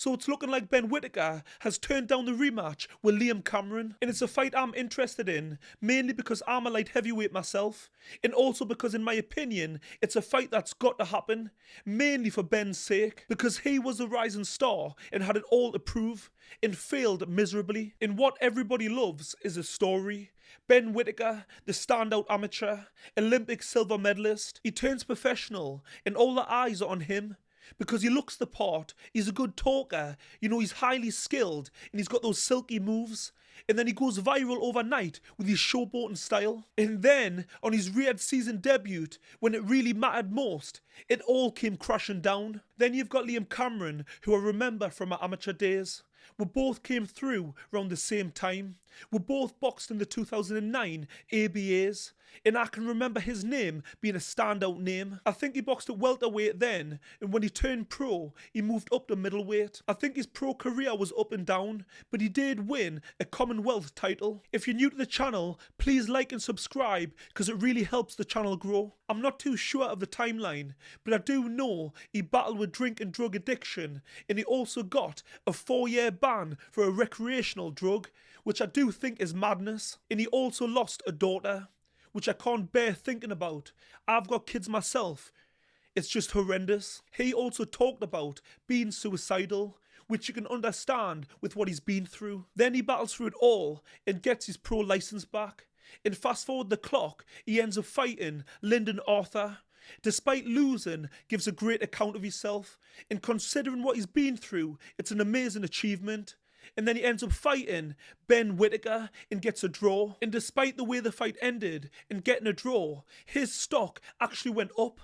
So it's looking like Ben Whittaker has turned down the rematch with Liam Cameron, and it's a fight I'm interested in, mainly because I'm a light heavyweight myself, and also because in my opinion, it's a fight that's got to happen, mainly for Ben's sake, because he was the rising star and had it all to prove, and failed miserably. And what everybody loves is a story. Ben Whittaker, the standout amateur, Olympic silver medalist, he turns professional and all the eyes are on him because he looks the part, he's a good talker, he's highly skilled and he's got those silky moves. And then he goes viral overnight with his showboating style. And then, on his Riyadh season debut, when it really mattered most, it all came crashing down. Then you've got Liam Cameron, who I remember from my amateur days. We both came through around the same time. We both boxed in the 2009 ABAs, and I can remember his name being a standout name. I think he boxed at welterweight then, and when he turned pro, he moved up to middleweight. I think his pro career was up and down, but he did win a Commonwealth title. If you're new to the channel, please like and subscribe, because it really helps the channel grow. I'm not too sure of the timeline, but I do know he battled with drink and drug addiction, and he also got a 4-year ban for a recreational drug, which I do think is madness. And he also lost a daughter, which I can't bear thinking about. I've got kids myself. It's just horrendous. He also talked about being suicidal, which you can understand with what he's been through. Then he battles through it all and gets his pro license back. And fast forward the clock, he ends up fighting Lyndon Arthur. Despite losing, gives a great account of himself, and considering what he's been through, it's an amazing achievement. And then he ends up fighting Ben Whittaker and gets a draw. And despite the way the fight ended and getting a draw, his stock actually went up.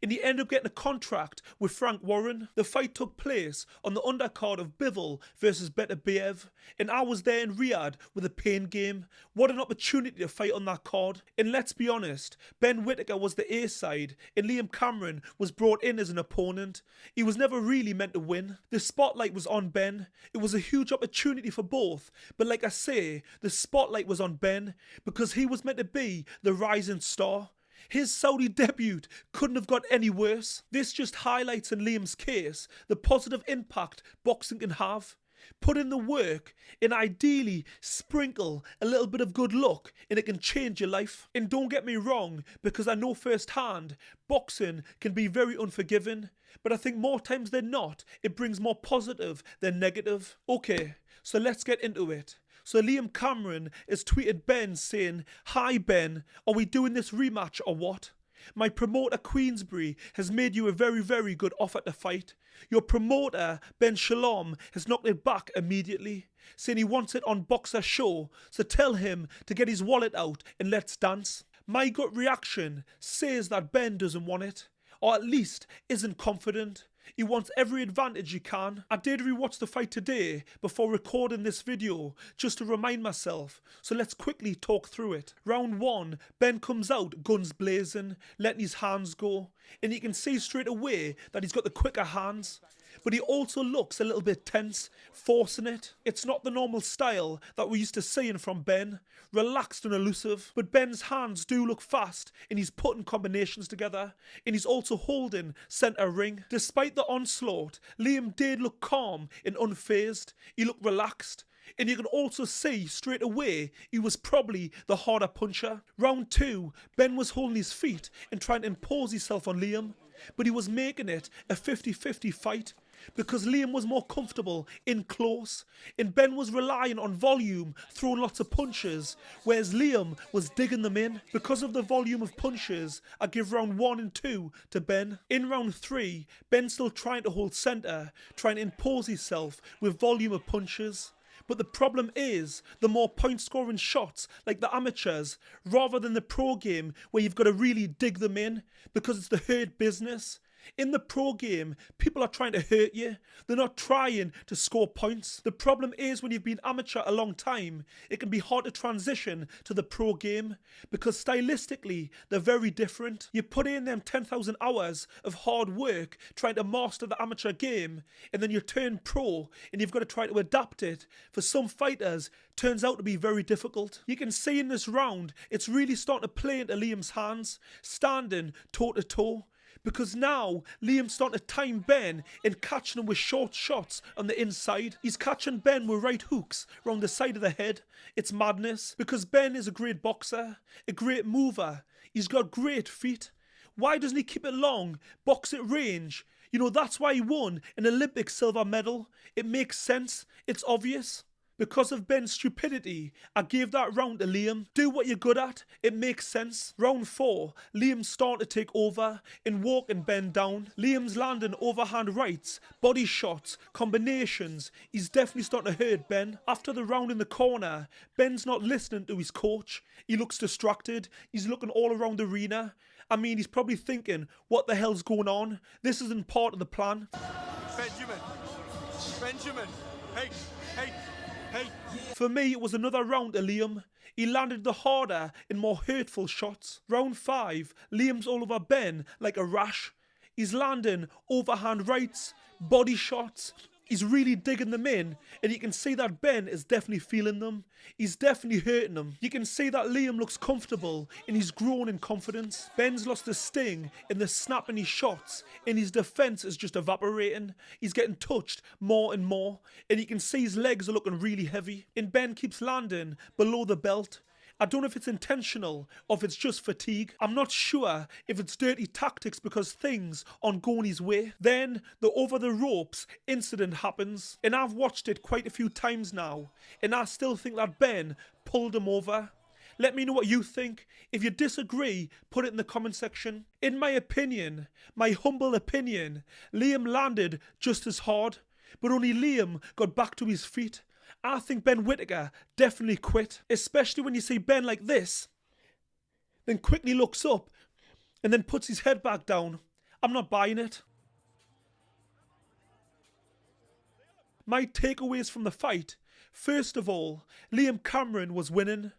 And he ended up getting a contract with Frank Warren. The fight took place on the undercard of Bivol versus Beterbiev, and I was there in Riyadh with a pain game. What an opportunity to fight on that card. And let's be honest, Ben Whittaker was the A side, and Liam Cameron was brought in as an opponent. He was never really meant to win. The spotlight was on Ben. It was a huge opportunity for both, but like I say, the spotlight was on Ben because he was meant to be the rising star. His Saudi debut couldn't have got any worse. This just highlights in Liam's case the positive impact boxing can have. Put in the work and ideally sprinkle a little bit of good luck and it can change your life. And don't get me wrong, because I know firsthand boxing can be very unforgiving, but I think more times than not it brings more positive than negative. Okay, so let's get into it. So Liam Cameron has tweeted Ben saying, "Hi Ben, are we doing this rematch or what? My promoter Queensbury has made you a very, very good offer to fight. Your promoter Ben Shalom has knocked it back immediately, saying he wants it on Boxer Show, so tell him to get his wallet out and let's dance." My gut reaction says that Ben doesn't want it, or at least isn't confident. He wants every advantage he can. I did rewatch the fight today before recording this video just to remind myself, so let's quickly talk through it. Round 1, Ben comes out guns blazing, letting his hands go, and you can see straight away that he's got the quicker hands. But he also looks a little bit tense, forcing it. It's not the normal style that we're used to seeing from Ben, relaxed and elusive. But Ben's hands do look fast, and he's putting combinations together, and he's also holding centre ring. Despite the onslaught, Liam did look calm and unfazed. He looked relaxed. And you can also see straight away he was probably the harder puncher. Round 2, Ben was holding his feet and trying to impose himself on Liam, but he was making it a 50-50 fight because Liam was more comfortable in close and Ben was relying on volume, throwing lots of punches, whereas Liam was digging them in. Because of the volume of punches, I give round 1 and 2 to Ben. In round 3, Ben's still trying to hold centre, trying to impose himself with volume of punches. But the problem is the more point scoring shots like the amateurs rather than the pro game where you've got to really dig them in because it's the hurt business. In the pro game, people are trying to hurt you. They're not trying to score points. The problem is when you've been amateur a long time, it can be hard to transition to the pro game because stylistically, they're very different. You put in them 10,000 hours of hard work trying to master the amateur game, and then you turn pro and you've got to try to adapt it. For some fighters, turns out to be very difficult. You can see in this round, it's really starting to play into Liam's hands, standing toe to toe. because now Liam's starting to time Ben and catching him with short shots on the inside. He's catching Ben with right hooks around the side of the head. It's madness, because Ben is a great boxer, a great mover. He's got great feet. Why doesn't he keep it long, box at range? You know, that's why he won an Olympic silver medal. It makes sense. It's obvious. Because of Ben's stupidity, I gave that round to Liam. Do what you're good at. It makes sense. Round 4, Liam's starting to take over and walking Ben down. Liam's landing overhand rights, body shots, combinations. He's definitely starting to hurt Ben. After the round in the corner, Ben's not listening to his coach. He looks distracted. He's looking all around the arena. I mean, he's probably thinking, what the hell's going on? This isn't part of the plan. Benjamin, hey. For me, it was another round to Liam. He landed the harder and more hurtful shots. Round 5, Liam's all over Ben like a rash. He's landing overhand rights, body shots. He's really digging them in, and you can see that Ben is definitely feeling them. He's definitely hurting them. You can see that Liam looks comfortable and he's grown in confidence. Ben's lost the sting and the snap in his shots, and his defense is just evaporating. He's getting touched more and more, and you can see his legs are looking really heavy. And Ben keeps landing below the belt. I don't know if it's intentional or if it's just fatigue. I'm not sure if it's dirty tactics because things aren't going his way. Then the over the ropes incident happens, and I've watched it quite a few times now, and I still think that Ben pulled him over. Let me know what you think. If you disagree, put it in the comment section. In my opinion, my humble opinion, Liam landed just as hard, but only Liam got back to his feet. I think Ben Whittaker definitely quit, especially when you see Ben like this, then quickly looks up and then puts his head back down. I'm not buying it. My takeaways from the fight. First of all, Liam Cameron was winning.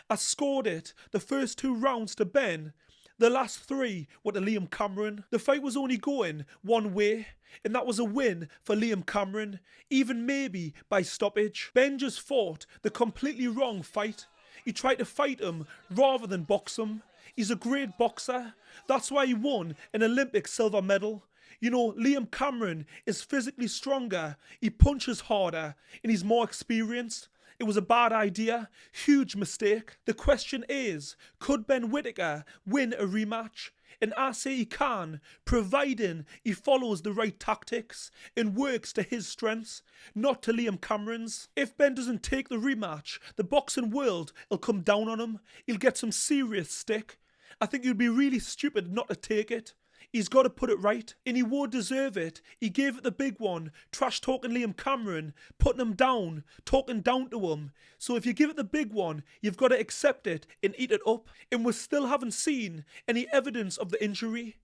I scored it the first 2 rounds to Ben. The last 3 were to Liam Cameron. The fight was only going one way, and that was a win for Liam Cameron, even maybe by stoppage. Ben just fought the completely wrong fight. He tried to fight him rather than box him. He's a great boxer. That's why he won an Olympic silver medal. You know, Liam Cameron is physically stronger, he punches harder, and he's more experienced. It was a bad idea, huge mistake. The question is, could Ben Whittaker win a rematch? And I say he can, providing he follows the right tactics and works to his strengths, not to Liam Cameron's. If Ben doesn't take the rematch, the boxing world will come down on him. He'll get some serious stick. I think you'd be really stupid not to take it. He's got to put it right, and he would deserve it. He gave it the big one, trash-talking Liam Cameron, putting him down, talking down to him. So if you give it the big one, you've got to accept it and eat it up. And we still haven't seen any evidence of the injury.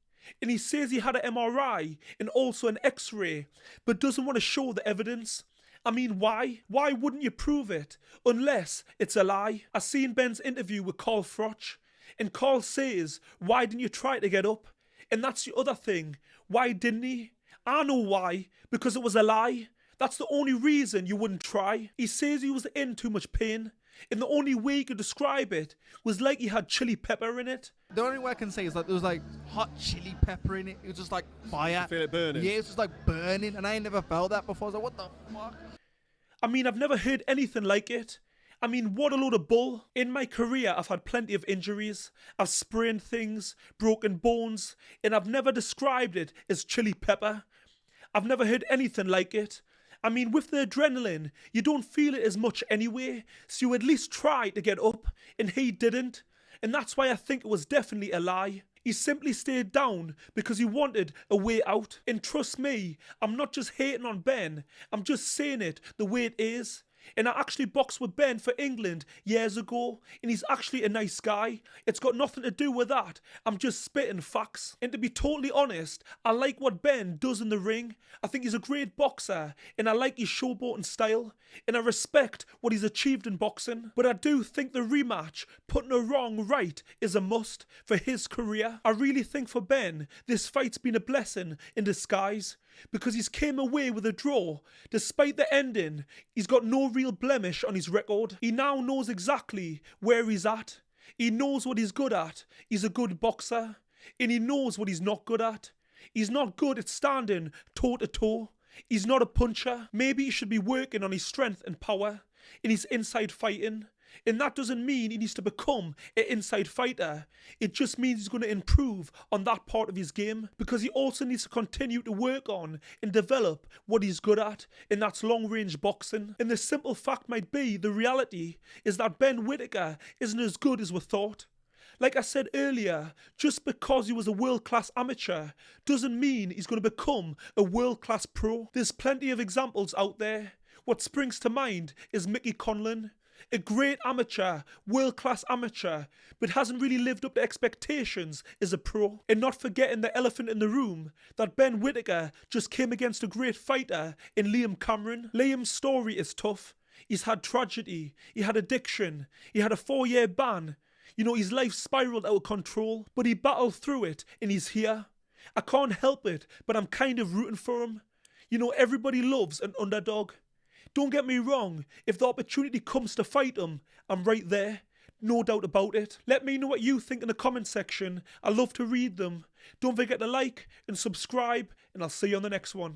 And he says he had an MRI and also an X-ray, but doesn't want to show the evidence. I mean, why? Why wouldn't you prove it? Unless it's a lie. I seen Ben's interview with Carl Froch, and Carl says, why didn't you try to get up? And that's the other thing. Why didn't he? I know why. Because it was a lie. That's the only reason you wouldn't try. He says he was in too much pain, and the only way he could describe it was like he had chili pepper in it. The only way I can say is like there was like hot chili pepper in it. It was just like fire. You feel it burning? Yeah, it was just like burning, and I ain't never felt that before. I was like, what the fuck? I mean, I've never heard anything like it. I mean, what a load of bull. In my career, I've had plenty of injuries. I've sprained things, broken bones, and I've never described it as chili pepper. I've never heard anything like it. I mean, with the adrenaline, you don't feel it as much anyway, so you at least try to get up, and he didn't. And that's why I think it was definitely a lie. He simply stayed down because he wanted a way out. And trust me, I'm not just hating on Ben, I'm just saying it the way it is. And I actually boxed with Ben for England years ago, and he's actually a nice guy. It's got nothing to do with that. I'm just spitting facts. And to be totally honest, I like what Ben does in the ring. I think he's a great boxer, and I like his showboating style, and I respect what he's achieved in boxing. But I do think the rematch, putting a wrong right, is a must for his career. I really think for Ben, this fight's been a blessing in disguise, because he's came away with a draw. Despite the ending, he's got no real blemish on his record. He now knows exactly where he's at. He knows what he's good at. He's a good boxer. And he knows what he's not good at. He's not good at standing toe to toe. He's not a puncher. Maybe he should be working on his strength and power, in his inside fighting. And that doesn't mean he needs to become an inside fighter. It just means he's going to improve on that part of his game, because he also needs to continue to work on and develop what he's good at, and that's long range boxing. And the simple fact might be, the reality is that Ben Whittaker isn't as good as we thought. Like I said earlier, just because he was a world-class amateur doesn't mean he's going to become a world-class pro. There's plenty of examples out there. What springs to mind is Mickey Conlan, a great amateur, world-class amateur, but hasn't really lived up to expectations as a pro. And not forgetting the elephant in the room, that Ben Whittaker just came against a great fighter in Liam Cameron. Liam's story is tough. He's had tragedy, he had addiction, he had a 4-year ban. You know, his life spiraled out of control, but he battled through it and he's here. I can't help it, but I'm kind of rooting for him. You know, everybody loves an underdog. Don't get me wrong, if the opportunity comes to fight him, I'm right there. No doubt about it. Let me know what you think in the comment section. I love to read them. Don't forget to like and subscribe, and I'll see you on the next one.